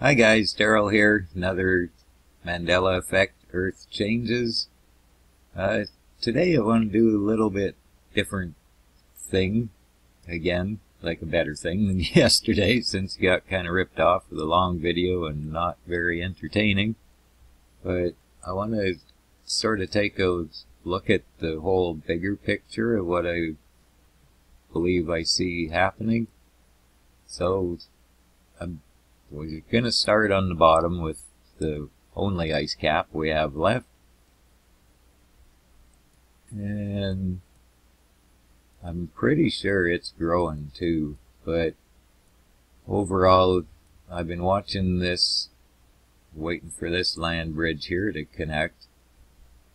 Hi guys, Daryl here. Another Mandela Effect Earth Changes. Today I want to do a little bit different thing. Again, like a better thing than yesterday, since you got kind of ripped off with a long video and not very entertaining. But I want to sort of take a look at the whole bigger picture of what I believe I see happening. So we're going to start on the bottom with the only ice cap we have left. And I'm pretty sure it's growing too, but overall I've been watching this, waiting for this land bridge here to connect.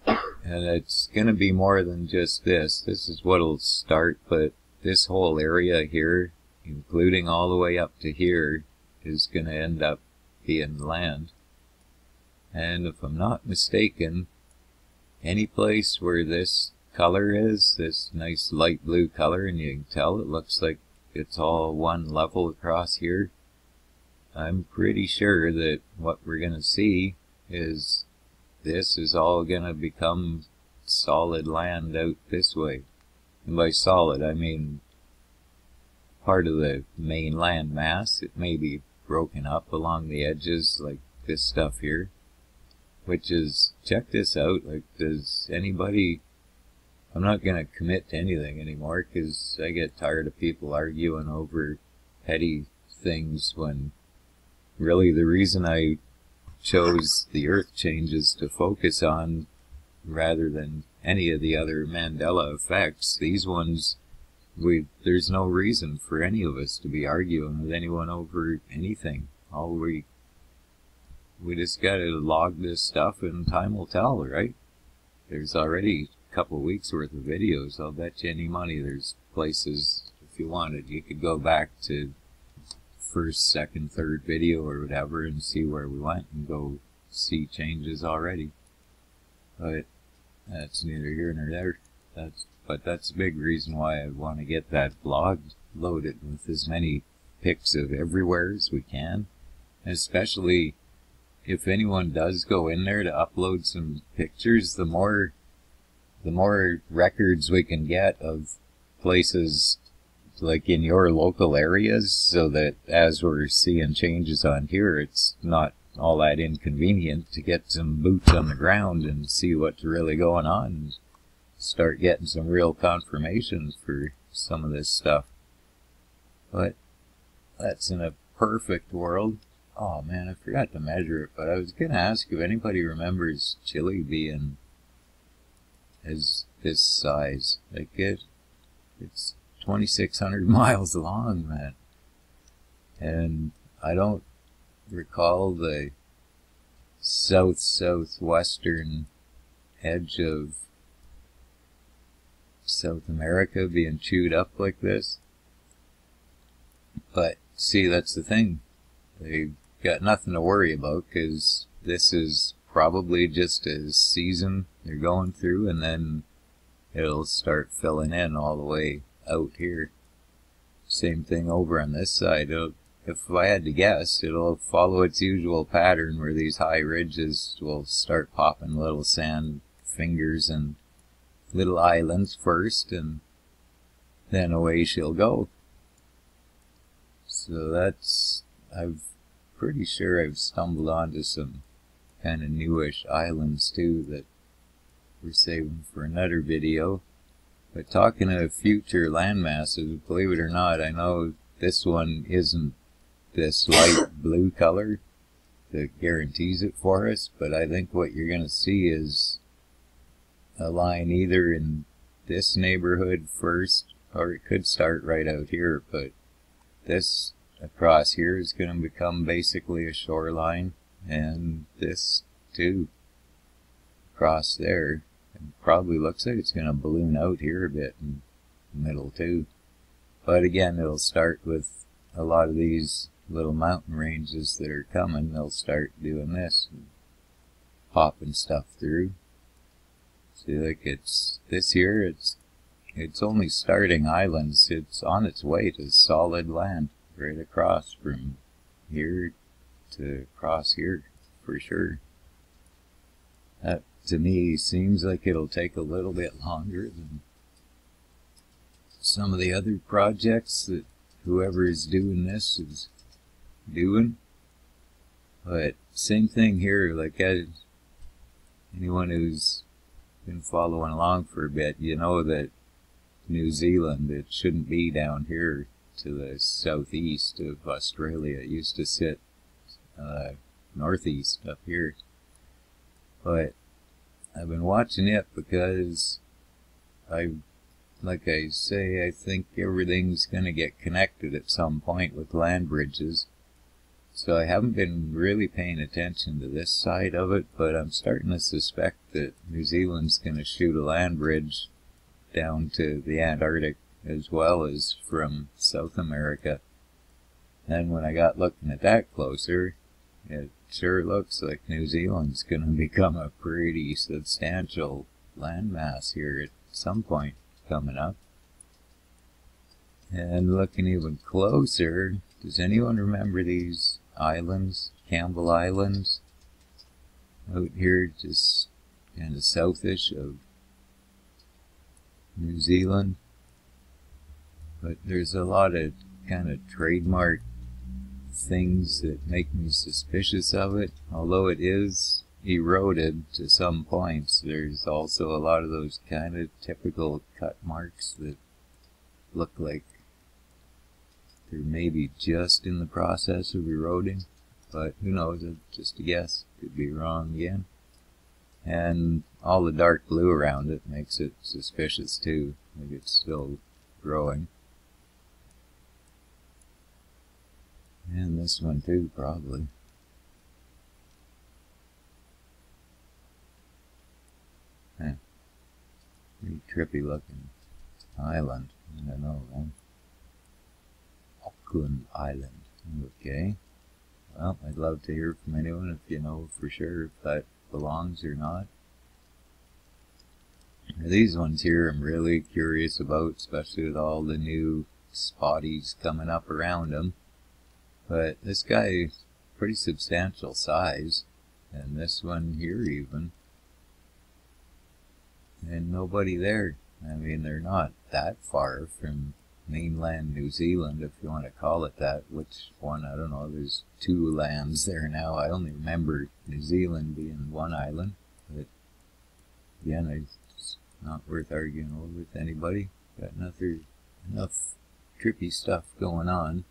And it's going to be more than just this. This is what'll start, but this whole area here, including all the way up to here, is going to end up being land. And if I'm not mistaken, any place where this color is, this nice light blue color, and you can tell it looks like it's all one level across here, I'm pretty sure that what we're going to see is this is all going to become solid land out this way. And by solid, I mean part of the main land mass. It may be broken up along the edges like this stuff here, which is, check this out, like, does anybody, I'm not going to commit to anything anymore because I get tired of people arguing over petty things, when really the reason I chose the Earth Changes to focus on rather than any of the other Mandela effects, these ones, there's no reason for any of us to be arguing with anyone over anything. All we just gotta log this stuff and time will tell, right? There's already a couple of weeks worth of videos. I'll bet you any money there's places, if you wanted, you could go back to first, second, third video or whatever and see where we went and go see changes already. But that's neither here nor there. But that's a big reason why I want to get that blog loaded with as many pics of everywhere as we can. And especially if anyone does go in there to upload some pictures, the more records we can get of places like in your local areas, so that as we're seeing changes on here, it's not all that inconvenient to get some boots on the ground and see what's really going on and start getting some real confirmations for some of this stuff. But that's in a perfect world. Oh man, I forgot to measure it, but I was going to ask if anybody remembers Chile being as this size. Like it's 2,600 miles long, man. And I don't recall the southwestern edge of South America being chewed up like this. But see, that's the thing. They've got nothing to worry about, because this is probably just a season they're going through, and then it'll start filling in all the way out here. Same thing over on this side. If I had to guess, it'll follow its usual pattern where these high ridges will start popping little sand fingers and little islands first, and then away she'll go. So that's, I'm pretty sure I've stumbled onto some kind of newish islands too that we're saving for another video. But talking of future land masses, believe it or not, I know this one isn't this light blue color that guarantees it for us, but I think what you're going to see is a line either in this neighborhood first, or it could start right out here, but this across here is going to become basically a shoreline, and this too across there. It probably looks like it's going to balloon out here a bit in the middle too. But again, it'll start with a lot of these little mountain ranges that are coming. They'll start doing this, and popping stuff through. See, like it's this here, it's only starting islands. It's on its way to solid land right across from here to cross here, for sure. That, to me, seems like it'll take a little bit longer than some of the other projects that whoever is doing this is doing. But same thing here, like anyone who's been following along for a bit, you know that New Zealand, it shouldn't be down here to the southeast of Australia. It used to sit northeast up here. But I've been watching it because like I say, I think everything's going to get connected at some point with land bridges. So I haven't been really paying attention to this side of it, but I'm starting to suspect that New Zealand's going to shoot a land bridge down to the Antarctic as well as from South America. And when I got looking at that closer, it sure looks like New Zealand's going to become a pretty substantial landmass here at some point coming up. And looking even closer, does anyone remember these islands, Campbell Islands, out here just kind of southish of New Zealand? But there's a lot of kind of trademark things that make me suspicious of it. Although it is eroded to some points, there's also a lot of those kind of typical cut marks that look like they're maybe just in the process of eroding, but who knows, it's just a guess, could be wrong again. And all the dark blue around it makes it suspicious too, like it's still growing. And this one too, probably. Pretty trippy looking island, I don't know, man. Auckland Island. Okay. Well, I'd love to hear from anyone if you know for sure if that belongs or not. These ones here I'm really curious about, especially with all the new spotties coming up around them. But this guy, pretty substantial size, and this one here even. And nobody there. I mean, they're not that far from mainland New Zealand, if you want to call it that. Which one? I don't know. There's two lands there now. I only remember New Zealand being one island. But again, it's not worth arguing over with anybody. Got enough trippy stuff going on.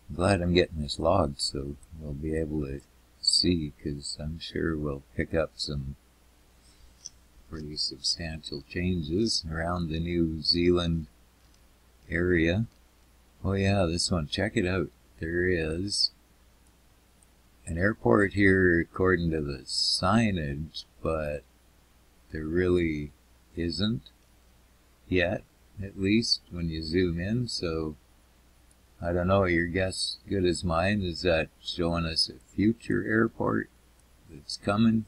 I'm glad I'm getting this logged so we'll be able to see, because I'm sure we'll pick up some pretty substantial changes around the New Zealand area. Oh yeah, this one, check it out. There is an airport here according to the signage, but there really isn't yet, at least when you zoom in. So I don't know, your guess good as mine. Is that showing us a future airport that's coming?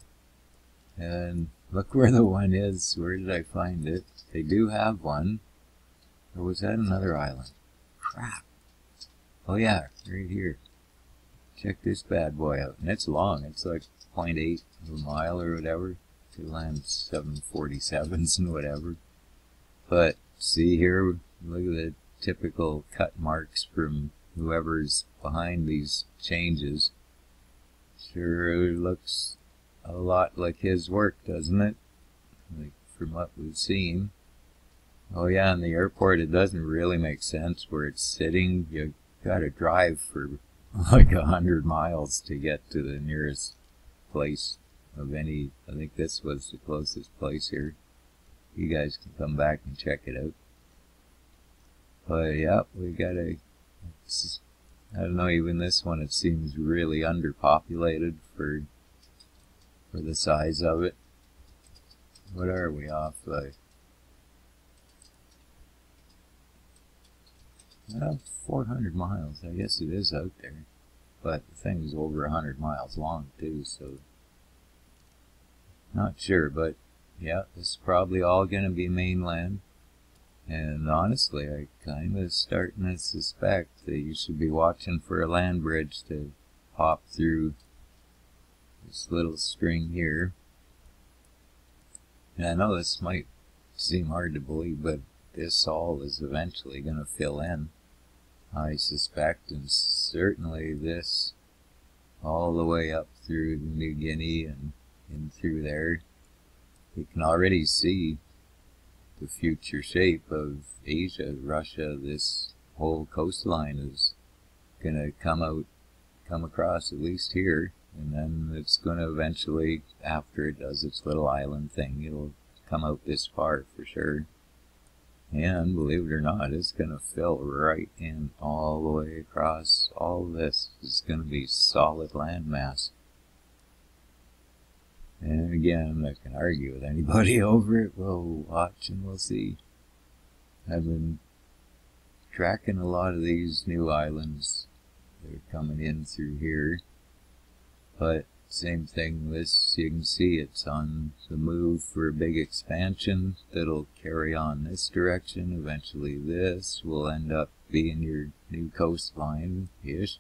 And look where the one is. Where did I find it? They do have one. Or was that another island? Crap. Oh yeah, right here. Check this bad boy out. And it's long. It's like 0.8 of a mile or whatever to land 747s and whatever. But see here, look at the typical cut marks from whoever's behind these changes. Sure looks a lot like his work, doesn't it? Like from what we've seen. Oh yeah, in the airport it doesn't really make sense where it's sitting. You gotta drive for like 100 miles to get to the nearest place of any. I think this was the closest place here. You guys can come back and check it out. But yeah, we gotta, I don't know, even this one, it seems really underpopulated for the size of it. What are we off by? 400 miles. I guess it is out there. But the thing's over 100 miles long too, so not sure. But yeah, this is probably all going to be mainland. And honestly, I kind of starting to suspect that you should be watching for a land bridge to pop through this little string here. And I know this might seem hard to believe, but this all is eventually going to fill in, I suspect, and certainly this all the way up through New Guinea and in through there. You can already see the future shape of Asia, Russia. This whole coastline is going to come across at least here, and then it's going to eventually, after it does its little island thing, it'll come out this far for sure. And believe it or not, it's going to fill right in all the way across. All this is going to be solid landmass. And again, I'm not going to argue with anybody over it. We'll watch and we'll see. I've been tracking a lot of these new islands that are coming in through here. But same thing, this, you can see it's on the move for a big expansion that'll carry on this direction. Eventually this will end up being your new coastline-ish.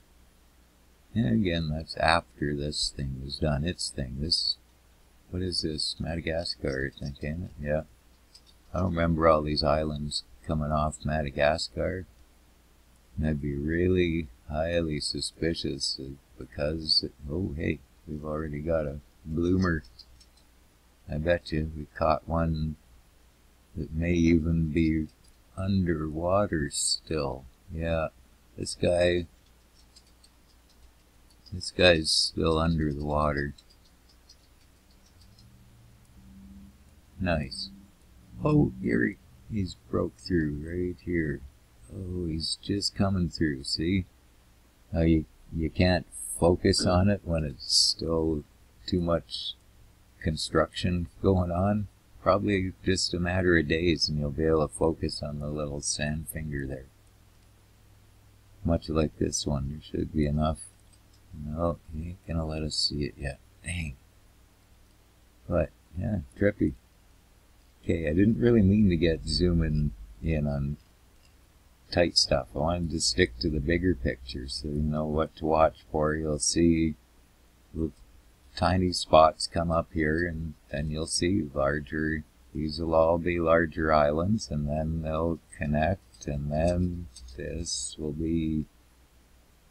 And again, that's after this thing was done, its thing. This, what is this? Madagascar, I think, ain't it? Yeah. I don't remember all these islands coming off Madagascar. And I'd be really highly suspicious because, oh hey, we've already got a bloomer. I bet you we caught one that may even be underwater still. Yeah, this guy's still under the water. Nice. Oh, here he's broke through right here. Oh, he's just coming through, see? You can't focus on it when it's still too much construction going on. Probably just a matter of days and you'll be able to focus on the little sand finger there. Much like this one, there should be enough. No, he ain't gonna let us see it yet. Dang. But, yeah, trippy. Okay, I didn't really mean to get zooming in on tight stuff. I wanted to stick to the bigger picture so you know what to watch for. You'll see little tiny spots come up here, and then you'll see larger, these will all be larger islands, and then they'll connect, and then this will be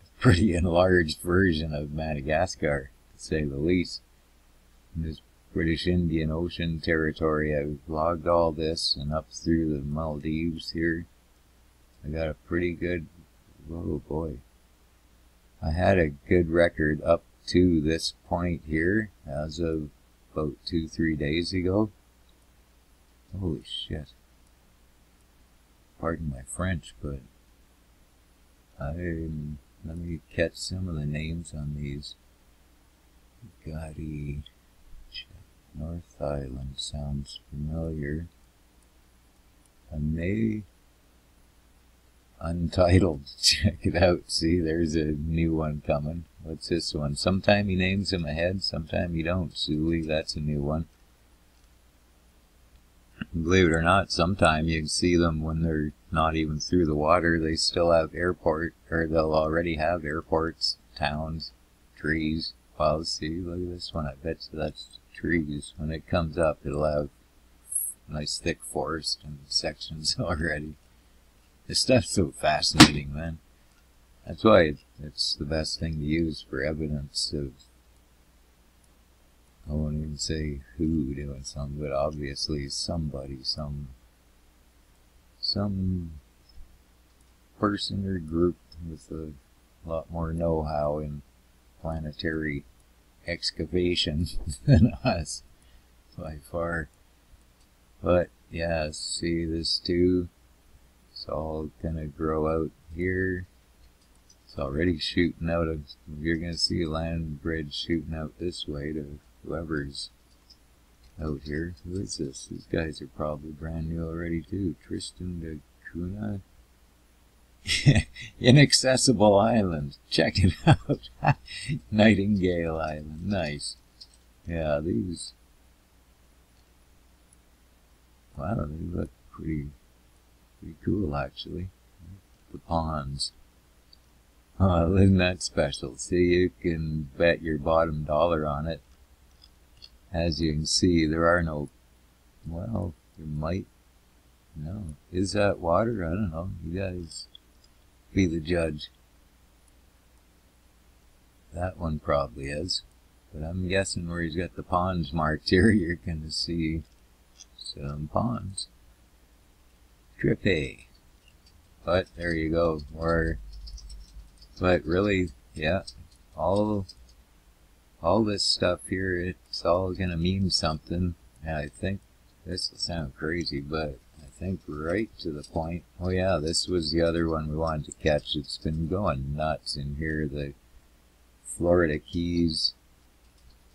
a pretty enlarged version of Madagascar, to say the least. And this British Indian Ocean territory, I've logged all this, and up through the Maldives here. I got a pretty good, oh boy. I had a good record up to this point here as of about 2-3 days ago. Holy shit. Pardon my French, but let me catch some of the names on these. Gotti, North Island sounds familiar. I may Untitled. Check it out. See, there's a new one coming. What's this one? Sometime he names them ahead, sometime he don't. Suli, that's a new one. Believe it or not, sometime you can see them when they're not even through the water. They still have airport, or they'll already have airports, towns, trees. Well, see, look at this one. I bet you that's trees. When it comes up, it'll have nice thick forest and sections already. This stuff's so fascinating, man. That's why it's the best thing to use for evidence of, I won't even say who doing something, but obviously somebody, some person or group with a lot more know-how in planetary excavation than us, by far. But yeah, see this too? It's all gonna grow out here. It's already shooting out of, you're gonna see a land bridge shooting out this way to whoever's out here. Who is this? These guys are probably brand new already too. Tristan da Cunha. Inaccessible Island. Check it out. Nightingale Island. Nice. Yeah, these. Wow, they look pretty cool actually. The ponds. Oh, isn't that special? See, you can bet your bottom dollar on it. As you can see, there are no, well, there might, no. Is that water? I don't know. You guys be the judge. That one probably is. But I'm guessing where he's got the ponds marked here, you're going to see some ponds. Trippy. But there you go. But really, yeah, all this stuff here, it's all going to mean something. And I think, this will sound crazy, but I think right to the point. Oh yeah, this was the other one we wanted to catch. It's been going nuts in here, the Florida Keys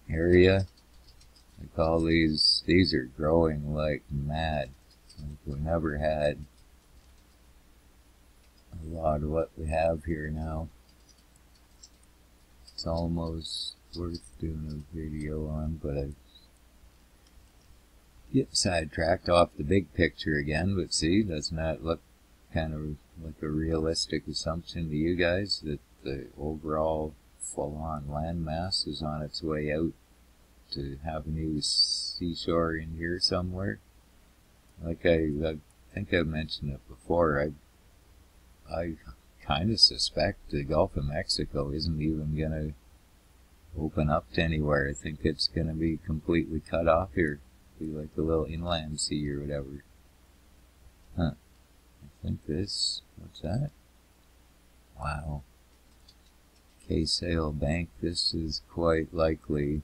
area. Like all these are growing like mad. Like we never had a lot of what we have here now. It's almost worth doing a video on, but I get sidetracked off the big picture again. But see, doesn't that look kind of like a realistic assumption to you guys that the overall full-on landmass is on its way out to have a new seashore in here somewhere? Like I think I've mentioned it before, I kind of suspect the Gulf of Mexico isn't even going to open up to anywhere. I think it's going to be completely cut off here. Be like a little inland sea or whatever. Huh. I think this, what's that? Wow. K-Sail Bank, this is quite likely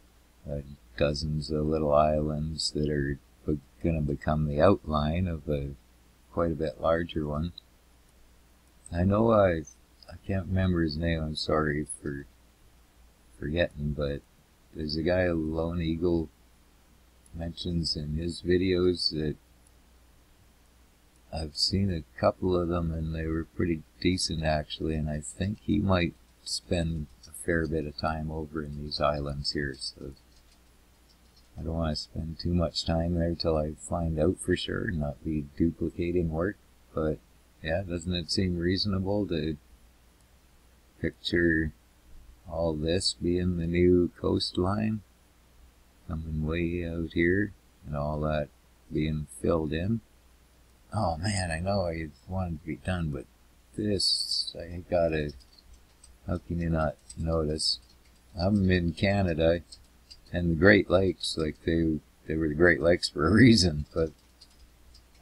dozens of little islands that are going to become the outline of a quite a bit larger one. I know I can't remember his name, I'm sorry for forgetting, but there's a guy, Lone Eagle, mentions in his videos that I've seen a couple of them and they were pretty decent actually, and I think he might spend a fair bit of time over in these islands here, so I don't want to spend too much time there till I find out for sure and not be duplicating work. But yeah, doesn't it seem reasonable to picture all this being the new coastline coming way out here and all that being filled in? Oh man, I know I wanted to be done, but this, I gotta, how can you not notice? I'm in Canada, and the Great Lakes, like they were the Great Lakes for a reason, but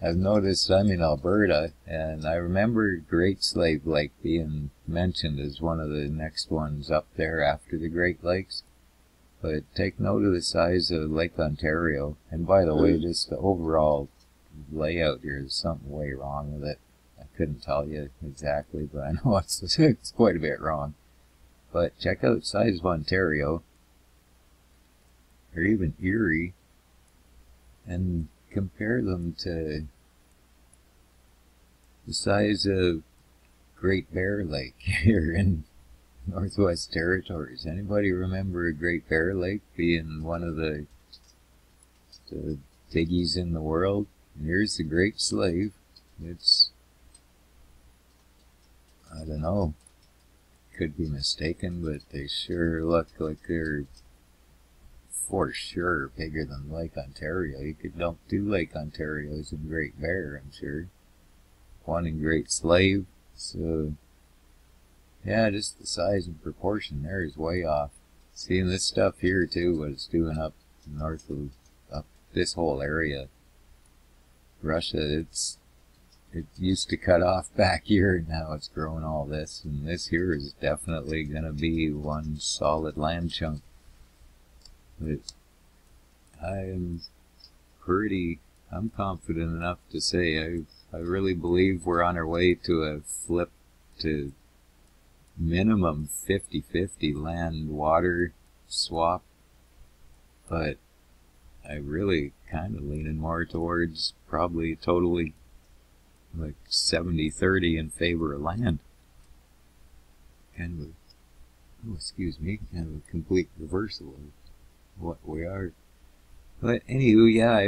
I've noticed I'm in Alberta, and I remember Great Slave Lake being mentioned as one of the next ones up there after the Great Lakes. But take note of the size of Lake Ontario, and by the way, just the overall layout here, there's something way wrong with it. I couldn't tell you exactly, but I know it's quite a bit wrong. But check out the size of Ontario, or even Erie, and compare them to the size of Great Bear Lake here in Northwest Territories. Anybody remember Great Bear Lake being one of the biggies in the world? And here's the Great Slave. It's, I don't know, could be mistaken, but they sure look like they're for sure bigger than Lake Ontario. You could dump 2 Lake Ontarios in Great Bear, I'm sure. One in Great Slave. So yeah, just the size and proportion there is way off. Seeing this stuff here too, what it's doing up north of up this whole area. Russia, it used to cut off back here, and now it's growing all this, and this here is definitely going to be one solid land chunk. But I'm confident enough to say I really believe we're on our way to a flip to minimum 50-50 land-water swap, but I really kind of leaning more towards probably totally like 70-30 in favor of land. Kind of a, oh excuse me, kind of a complete reversal of what we are. But anywho, yeah,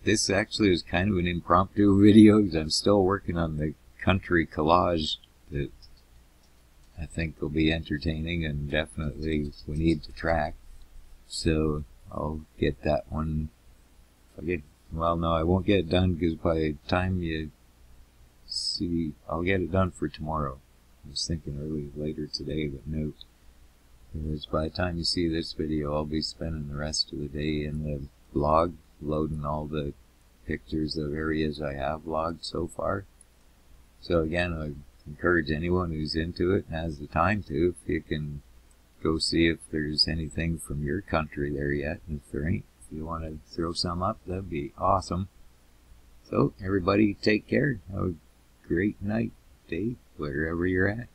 this actually was kind of an impromptu video because I'm still working on the country collage that I think will be entertaining, and definitely we need to track. So I'll get that one. Well, no, I won't get it done because by the time you see, I'll get it done for tomorrow. I was thinking later today, but no. Because by the time you see this video, I'll be spending the rest of the day in the blog, loading all the pictures of areas I have logged so far. So again, I encourage anyone who's into it and has the time to, if you can go see if there's anything from your country there yet. And if there ain't, if you want to throw some up, that'd be awesome. So everybody take care. Have a great night, day, wherever you're at.